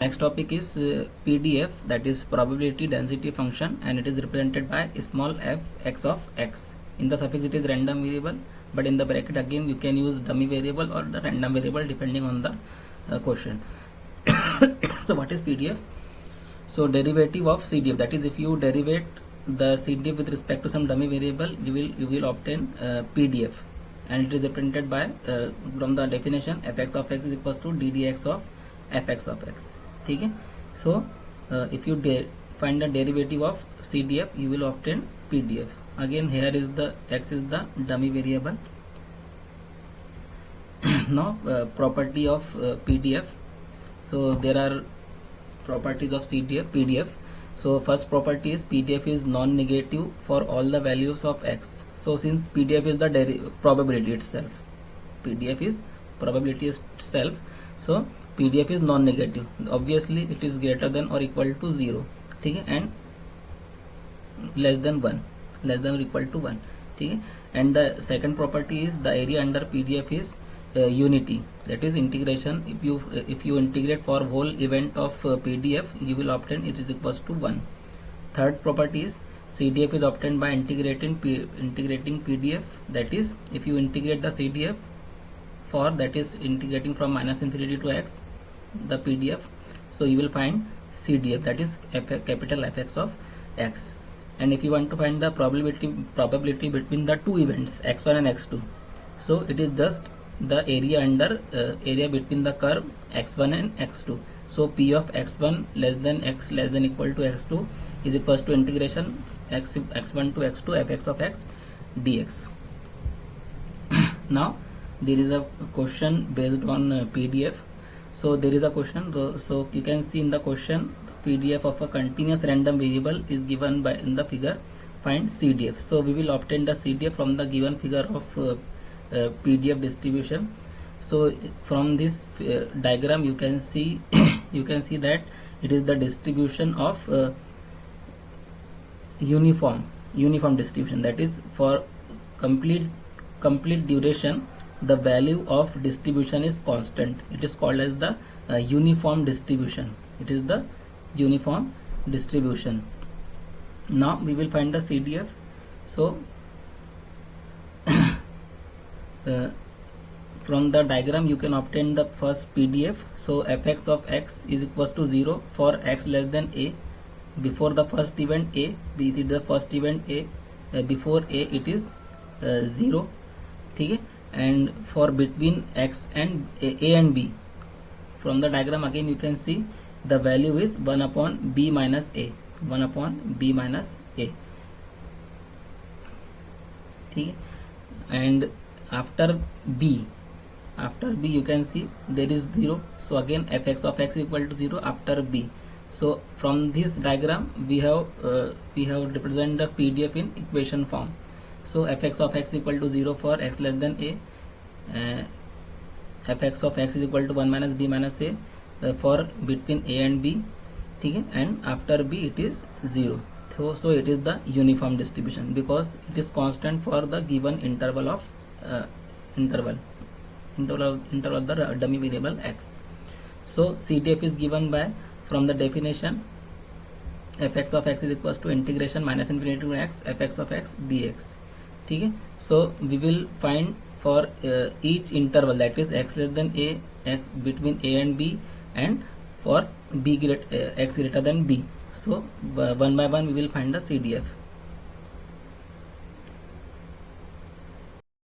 Next topic is PDF, that is probability density function, and it is represented by small f x of x. In the suffix it is random variable, but in the bracket again you can use dummy variable or the random variable depending on the question. So what is PDF? So derivative of CDF, that is if you derivate the CDF with respect to some dummy variable, you will obtain PDF, and it is represented by from the definition fx of x is equals to ddx of fx of x. ठीक है. So if you find the derivative of CDF, you will obtain PDF. Again here is the x is the dummy variable. Now property of PDF. So there are properties of PDF. So first property is PDF is non-negative for all the values of x. So since PDF is the probability itself, PDF is probability itself, so PDF is non-negative. Obviously it is greater than or equal to 0, ठीक है, and less than or equal to 1, ठीक है. And the second property is the area under PDF is unity, that is integration. If you integrate for whole event of PDF, you will obtain it is equals to 1. Third property is CDF is obtained by integrating PDF, that is if you integrate the CDF for, that is integrating from minus infinity to x, the PDF, so you will find CDF, that is capital Fx of x. And if you want to find the probability between the two events x1 and x2, so it is just the area under area between the curve x1 and x2. So p of x1 less than x less than equal to x2 is equals to integration x1 to x2 fx of x dx. Now there is a question based on PDF. So there is a question, so you can see in the question PDF of a continuous random variable is given by in the figure, find CDF. So we will obtain the CDF from the given figure of PDF distribution. So from this diagram you can see you can see that it is the distribution of uniform distribution, that is for complete duration the value of distribution is constant. It is called as the uniform distribution. It is the uniform distribution. Now we will find the CDF. So from the diagram you can obtain the first PDF. So fx of x is equals to 0 for x less than a. Before the first event a, it is the first event a, before a it is 0, ठीक है. And for between x and a and b, from the diagram again you can see the value is 1 upon b minus a, 1 upon b minus a, ठीक है. And after b you can see there is 0. So again fx of x is equal to 0 after b. So from this diagram we have represent the PDF in equation form. So fx of x is equal to 0 for x less than a, fx of x is equal to 1 minus b minus a for between a and b, ठीक है, and after b it is 0. So it is the uniform distribution because it is constant for the given interval of interval of the dummy variable x. So CDF is given by, from the definition, fx of x is equals to integration minus infinity to x fx of x dx, ठीक है. So we will find for each interval, that is x less than a, between a and b, and for x greater than b. So one by one we will find the CDF.